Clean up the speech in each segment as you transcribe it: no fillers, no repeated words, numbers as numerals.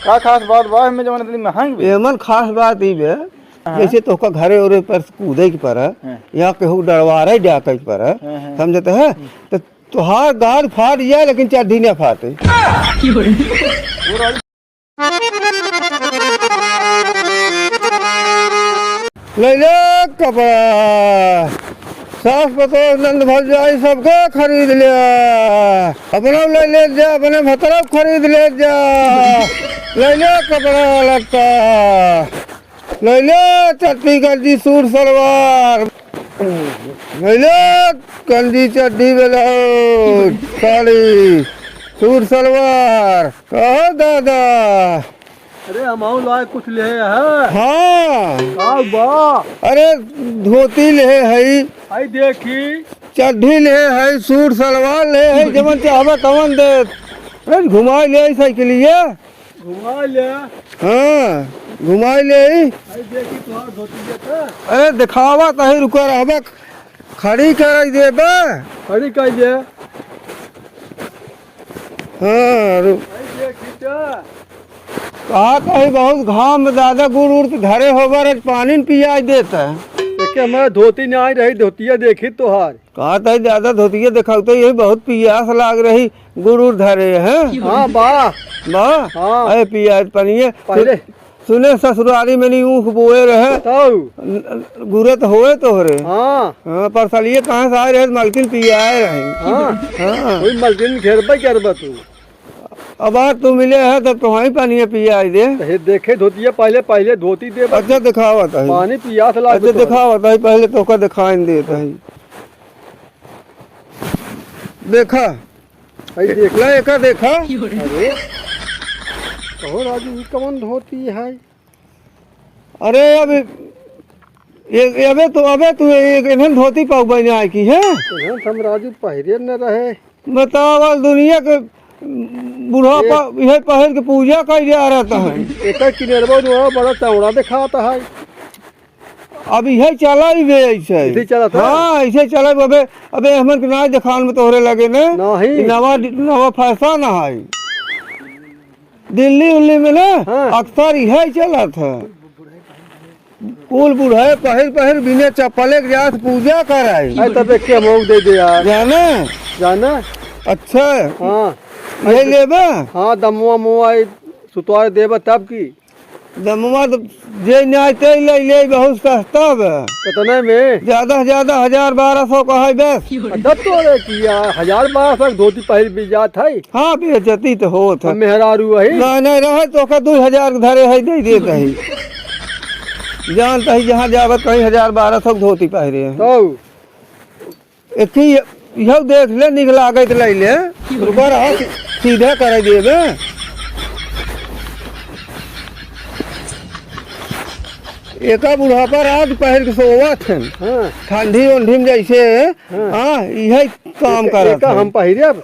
का खास बात बा में जवन इतनी महंग बे? एमन खास बात ई बे जैसे तोका घरे ओरे पर कूदे के पर या केहू डरवारे डाके के पर समझते है तो तुहार गाड़ फाट जाए लेकिन चड्ढी न फाटे। ले ले कपड़ा सास पतो नंद भौजाई सबके खरीद लिया, अपना ले जा, अपने भतरफ खरीद ले जा। ले ले कपड़ा लगता, ले ले चट्टी गंजी सूट सलवार, ले ले गंजी चड्डी ब्लाउज साड़ी सूट सलवार। कहो दादा अरे हमाऊ लाए कुछ ले है। हाँ का बा? अरे धोती ले है, आई देखी चड्ढी ले है, सूट सलवार ले है, जमन चाहबा तमन दे। अरे घुमा ले साइकिलिया, घुमा ले। हाँ घुमा ले। आई देखी तुहार धोती देता। अरे दिखावा तही रुका रहबा, खड़ी कर देबा। खड़ी कर दे। हाँ आई देखी तो कहा कही बहुत घाम में दादा गुड़ उड़ धरे होबर पानी न पिया देता है। देखे हमारा धोती नहीं आई रही, धोतिया देखी तुहार। कहा था दादा धोतिया दिखाते यही बहुत पियास लाग रही, गुड़ उड़ धरे हैं। हाँ बा वाह हाँ। अरे पिया पनिए पहले सुने ससुरारी में नहीं ऊख बोए रहे तो गुरत होए तोहरे। हाँ हाँ पर सलिए कहाँ से आए रहे मलकिन पियाए रहे। हाँ हाँ कोई मलकिन घेरबा करबा तू। अब आज तू मिले है तब तुम्हारी पानी पिया दे। हे देखे धोतिया पहले पहले धोती दे। अच्छा दिखावा था, पानी पियास ला। अच्छा दिखावा था, पहले तो का दिखाई देता है। देखा आई देख ला एका देखा। अरे कहो राजू ये कौन धोती है? अरे अबे तू एक इन्हन धोती पाऊ बने आए की है। हम राजू पहरे न रहे। बताओ दुनिया के बुढ़ापा यह पहल के पूजा कर जा रहता है। एक किनेरबा जो बड़ा चौड़ा दिखाता है। अब यह चला ही वे ऐसे ऐसे चला था? हाँ ऐसे चला। अबे अबे हमन के ना दिखान में तोहरे लगे ने नहीं। नवा फैसा ना है दिल्ली उल्ली में ना। हाँ। अक्सर यह चला था, कुल बुढ़े पहल बिना चप्पले के जात पूजा कराई। तब एक मऊ दे दे यार। जाने जाना अच्छा हाँ यही लेबे। हाँ दमुआ मुआ सुतवा देबा तब की। दमुआ तो जे न्याय ते ले बहुत सस्ता बे। कितने में? ज्यादा से ज्यादा 1000-1200 का है बस। तब तो रे किया 1000-1200 धोती पहल भी जात है। हाँ बेचती तो होत है। मेहरारू है नहीं रहे तो का 2000 धरे है दे देता है। जानता है जहाँ जावत कहीं 1000-1200 धोती पहरे हैं। तो एक ही यह देख ले निकला गए तो ले ले रुका रहा सीधा कर देबे। एका बुढ़ापा रात पहल के सोवत है। हाँ ठंडी उंडी में जैसे हाँ यही काम करत है। हम पहरे अब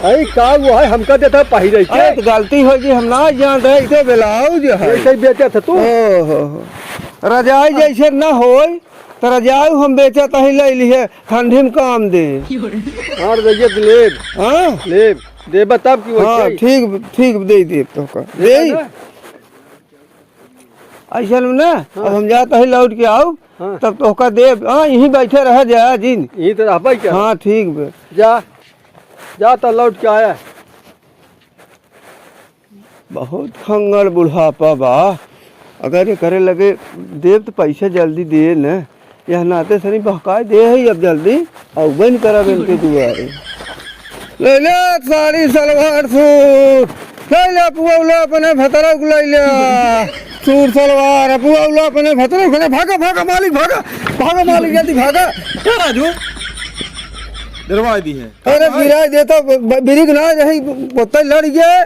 आई का वो है हमका देता पहरे अरे तो गलती हो जी, हम ना जान रहे ऐसे ब्लाउज है। ऐसे बेचा था तू। ओहो रजाई जैसे न होए तो रजाई हम बेचत ही ले लिए ठंडी में काम दे। हाँ रजाइया लेब। हाँ लेब देबा तब की। हाँ ठीक दे दे तो का दे ऐसा में ना। अब हम जाता ही लौट के आओ हाँ। तब तो का दे। हाँ यहीं बैठे रह जा जिन। यही तो रहबा क्या? हाँ ठीक बे। जा तो लौट के आया। बहुत खंगर बुढ़ापा बा, अगर ये करे लगे देव तो पैसे जल्दी दे न। यह नाते सनी बहकाए दे है अब जल्दी और बन करा इनके दुआरे। ले ले साड़ी सलवार सूट ले ले पुआला अपने भतरा को ले ले सूट सलवार पुआला अपने भतरा को। भागा भागा मालिक भागा भागा मालिक जल्दी भागा। क्या राजू डरवा दी है? अरे गिरा देता बिरिक ना रही बोतल लड़ गए।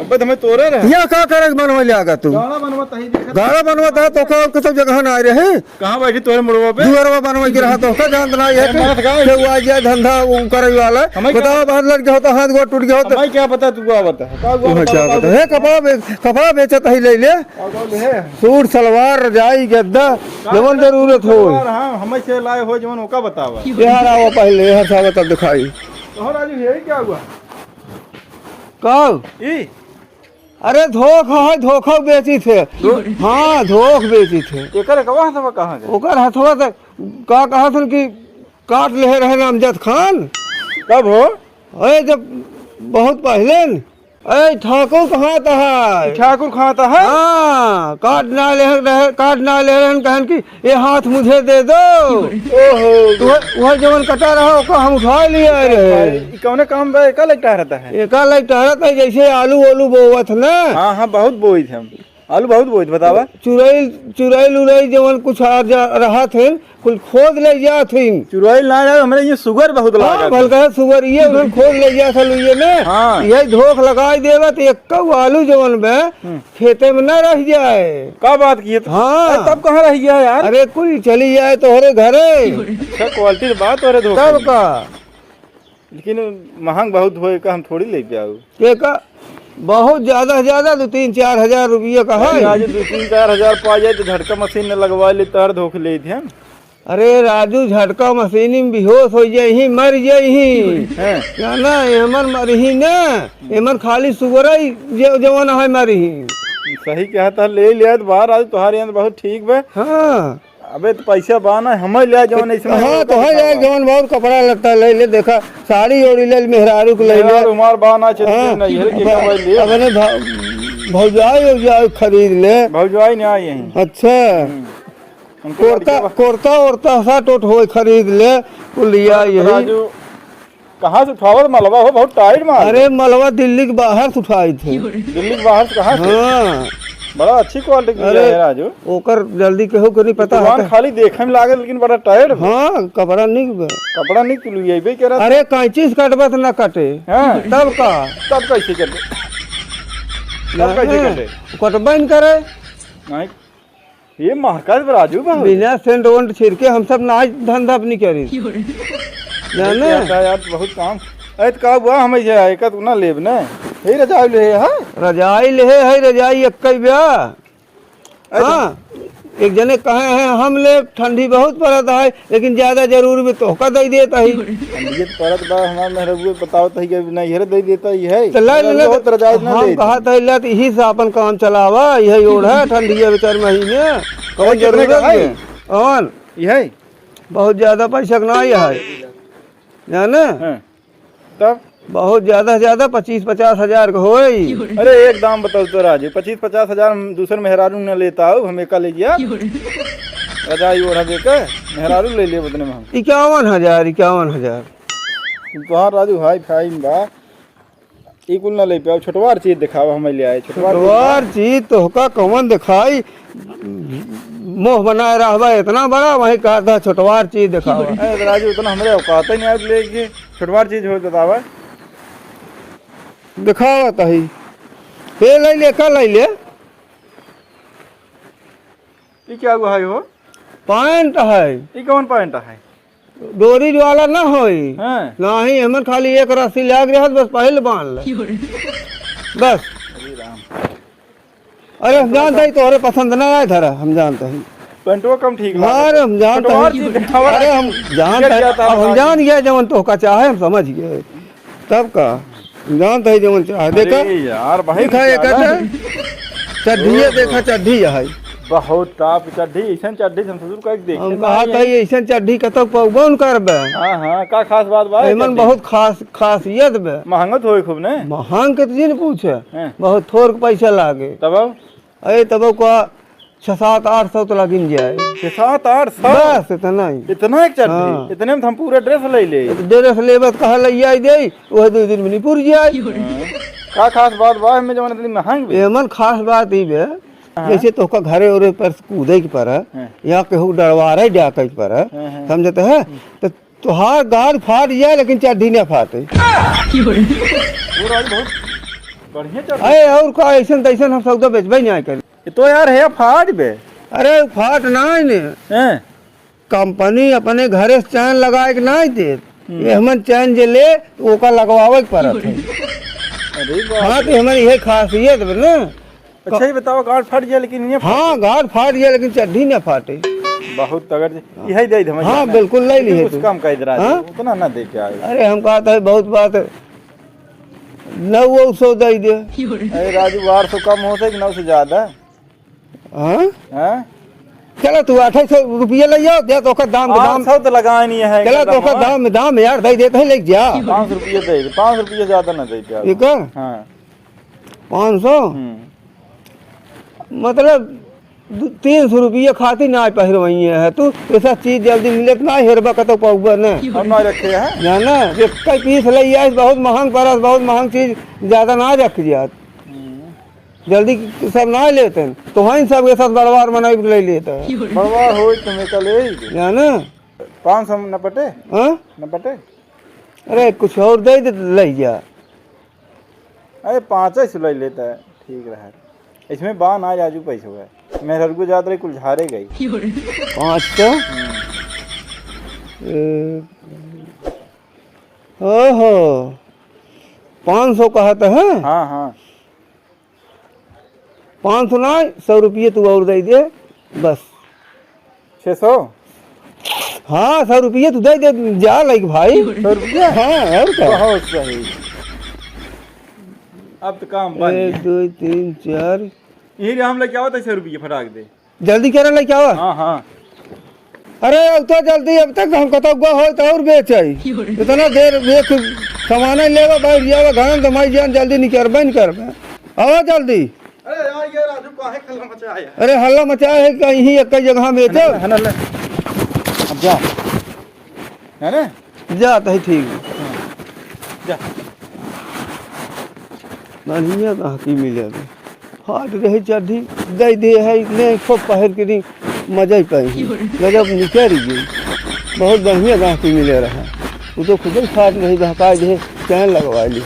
अब हमें तोरे रहे या का करे बनवा ले आगा तू गाना बनवाता ही देखा। गाड़ा बनवाता तो का सब जगह ना आ रहे हैं। कहाँ बैठी तोरे मुड़वा पे? दुआरवा बनवा के रहा तो का जानत ना है कि वो आ जाए धंधा वो करे वाला। बताओ बाहर लड़के होता हाथ गोड़ टूट गया होता। भाई क्या पता तू क्या बता क्या बता है। कपड़ा बेचत ही ले ले सूट सलवार रजाई गद्दा जवन जरूरत हो। हमें से लाए हो जवन ओका बतावा यार आओ पहले हर सावत दिखाई। तो राजू यही क्या हुआ? कब ई अरे धोख है, धोखा बेची थे। हाँ धोख बेची थे। एकर कवा था कहाँ गए? ओकर हथवा तक का कहा था कि काट ले रहे नामजद खान। कब हो? अरे जब बहुत पहले न। अरे ठाकुर कहाँ था है? ठाकुर खाता है? हाँ काट ना ले रहे कहन कि ये हाथ मुझे दे दो। ओहो वह जवन कटा रहा ओका हम उठा लिए रहे। ई कौने काम बे का लगता रहता है? एका लाइक टहरत है जैसे आलू ओलू बोवत ना। हाँ हाँ बहुत बोई थे हम, आलू बहुत बोई थे। बतावा चुरैल उरैल जवन कुछ रहा थे कुल खोद ले जा थे। चुराइल ना जाए, हमरे ये शुगर बहुत लागत। बल्कि सुगर ये उधर खोद ले जा था ये ने। हाँ। यही धोख लगाई देवा तो एक आलू जवन में खेते में न रह जाए। का बात की तो? हाँ तब कहाँ रह गया यार? अरे कोई चली जाए तो हरे घरे अच्छा क्वालिटी बात हो रहे तब का। लेकिन महंग बहुत होए का हम थोड़ी ले के आऊ। ये का बहुत ज्यादा 2-3-4 हजार रुपये का है। आज 2-3-4 हजार पा जाए तो झटका मशीन ने लगवा ले तार धोख ले थे हम। अरे राजू झटका मशीनी में बेहोश हो जाही मर जाही। हैं? क्या ना एमन मरही ना, एमन खाली सुगरई जवन है मरही। सही कहता ले लिया तो बाहर आज तुम्हारे यहाँ बहुत ठीक बे। हाँ अबे तो पैसा बाना हमें लिया जवन इसमें। हाँ तो है यार जवन बहुत कपड़ा लगता ले ले देखा साड़ी ओढ़ी ले मेहरारू को ले ले। उमार बाना चाहिए नहीं है कि कमाई ले। अपने भौजाई खरीद ले। भौजाई नहीं आई यहीं। अच्छा कुर्ता उर्ता सा टोट हो खरीद ले कुल लिया यही। राजू कहाँ से उठावत मलबा हो? बहुत टाइट माल। अरे मलबा दिल्ली के बाहर से उठाई थे। दिल्ली के बाहर से कहाँ से? हाँ बड़ा अच्छी क्वालिटी की है राजू। ओकर जल्दी केहू को नहीं पता दुकान है। खाली देखे में लागे लेकिन बड़ा टाइट। हाँ कपड़ा नहीं कपड़ा नहीं तुलू ये भी कह रहा। अरे कैंची से कटबा तो न कटे हाँ तब का तब कैसे करते? तब कैसे करते? कटबा नहीं करे। नहीं ये महका राजू बहुत बिना सेंट वोंट छिड़के हम सब नाच धंधा अपनी करी जाने। यार बहुत काम ऐत का हुआ हमें जे आए का तू ना लेब ने हे रजाई ले है। रजाई ले है रजाई एक कई ब्याह। हाँ एक जने कहे हैं हम ले ठंडी बहुत पड़ता है लेकिन ज्यादा जरूर में तोहका दे देता ही। ये परत बा हमार मेहरबू बताओ त कि नहीं हेरे दे देता ही है। तो ले ले बहुत रजाई ना हम दे। कहा था इल्ला तो यही से अपन काम चलावा यही ओढ़ है ठंडी है 4 महीने कौन जरूरत है। और ये बहुत ज्यादा पैसा ना है जाने। हां तब बहुत ज्यादा 25-50 हजार का होई। अरे एक दाम बताओ तो राजू 25-50 हजार हम दूसरे मेहरारू ने लेता हूँ हम एका ले गया रजाई ओढ़ा दे के मेहरारू ले लिए बदने में हम 51,000 तुहार राजू हाई फाई बा ई कुल ना ले पाओ। छोटवार चीज दिखावा हमें ले आए। छोटवार चीज तोहका कौन दिखाई मोह बनाए रहबा इतना बड़ा वही कहा था छोटवार चीज दिखावा। अरे राजू इतना हमरे औकात ही नहीं आज लेके छोटवार चीज हो बतावा दिखावा तही ये ले ले का ले ले। ये क्या हुआ है हो? पैंट है ये कौन पैंट है? डोरी वाला ना होई। हैं नहीं हमन खाली एक रस्सी लाग रहा बस पहले बांध ले बस। अरे हम जानते ही तोहरे पसंद ना आए धरा हम जानते हैं। पैंटवा कम ठीक अरे हम जानते छोटवार चीज हैं। दिखावा। अरे हम जानते हैं अब हम जान गए जवन तोहका चाहे हम समझ गए तब का जानते ही जवन चाहे। देखा यार भाई देखा एक चड्ढी देखा चड्ढी है बहुत टाप चड्ढी ऐसा चड्ढी हम ससुर का देख हम कहा था ऐसा चड्ढी कतो पौबन करबे। हां हां का खास बात बा एमन बहुत खासियत बे। महंगत होए खूब ने महंग के जिन पूछे हैं। बहुत थोड़ पैसा लागे तब अरे तब का 600-800 तो लगिन जाए 700-800 बस इतना ही। इतना एक चड्ढी हाँ। इतने में हम पूरा ड्रेस ले ले। ड्रेस लेबत कहा लइया दे वह 2 दिन में नहीं पुर जाए। का खास बात बा हमें जवन इतनी महंग बे। एमन खास बात ही बे जैसे तोहका घरे ओरे पर कूदे के पर या केहू डरवारे जाके पर समझते है तो तुहार गाड़ फाट जाए लेकिन चड्ढी न फाटे। पूरा बहुत बढ़िया चड्ढी। अरे और का ऐसन तैसन हम सौदा बेचबे नहीं करी। ये तो यार है फाड़ बे। अरे फाट नहीं ने हैं कंपनी अपने घरे से चैन लगाए के नहीं दे ये हमन चैन जे ले तो ओका लगवावे के पड़त है। अरे वाह। हाँ तो हमारी ये खासियत है ना। अच्छा ही बताओ गाड़ फट गया लेकिन ये हाँ गाड़ फाट गया लेकिन चड्ढी न फाटे। बहुत तगड़ यही दे दे हाँ बिल्कुल ले ली है कुछ कम का इधर हाँ? उतना ना दे के आए। अरे हम कहा था बहुत बात 900 दे दे। अरे राजू 800 कम होता है कि 9 से ज्यादा? हाँ हैं? चलो तू 800 रुपये ले जाओ दे तो दाम के दाम 800 तो लगाए नहीं है। चलो तो दाम यार दे देते हैं ले जा 500 रुपये दे दे, 500 रुपये ज्यादा ना दे क्या? ठीक है हाँ 500 मतलब 300 रुपये खाती ना पहरवही है तू ऐसा चीज जल्दी मिले ना हेरबा का तो पाऊबा ना हम ना रखे हैं। जाना एक कई पीस ले आए बहुत महंग पड़स बहुत महंग चीज ज्यादा ना रख जात जल्दी सब ना लेते हैं तो वहीं सब के साथ बड़वार मना ले लेते हैं बड़वार हो तुम्हें कल जाना 500 न पटे हाँ न पटे। अरे कुछ और दे दे ले जा अरे 5 से ले लेता है ठीक रहा। इसमें बान आज आजू पैसे हुआ है मेरे को ज्यादा कुल झारे गई 500 ओहो 500 कहते हैं हाँ हाँ 500 ना 100 रुपये तू और दे दे बस 600 हाँ 100 रुपये तू दे दे जा लाइक भाई 100 रुपये हाँ और क्या बहुत सही। अब तो काम बन 1 2 3 4 यही हम लेके आओ तो 100 रुपये फटाक दे। जल्दी करे ले क्या हाँ हाँ अरे अब तो जल्दी अब तक हम कतो हो तो और बेच आई इतना देर बेच सामान लेवा बैठ जावा घर तो मैं जान जल्दी नहीं करबे नहीं करबे आओ जल्दी। अरे यार ये राजू काहे खल्ला मचाया? अरे हल्ला मचा है कहीं एक जगह में तो है ना ले अब जा है ना जाता है ठीक जा बढ़िया गाहकी मिलेगा हाथ रहे चढ़ी दे दे है इतने खूब पहर के नहीं मजा ही पाई गजब निकल गई बहुत बढ़िया गाहकी मिले रहा वो तो खुद ही खाद नहीं बहका दे चैन लगवा ली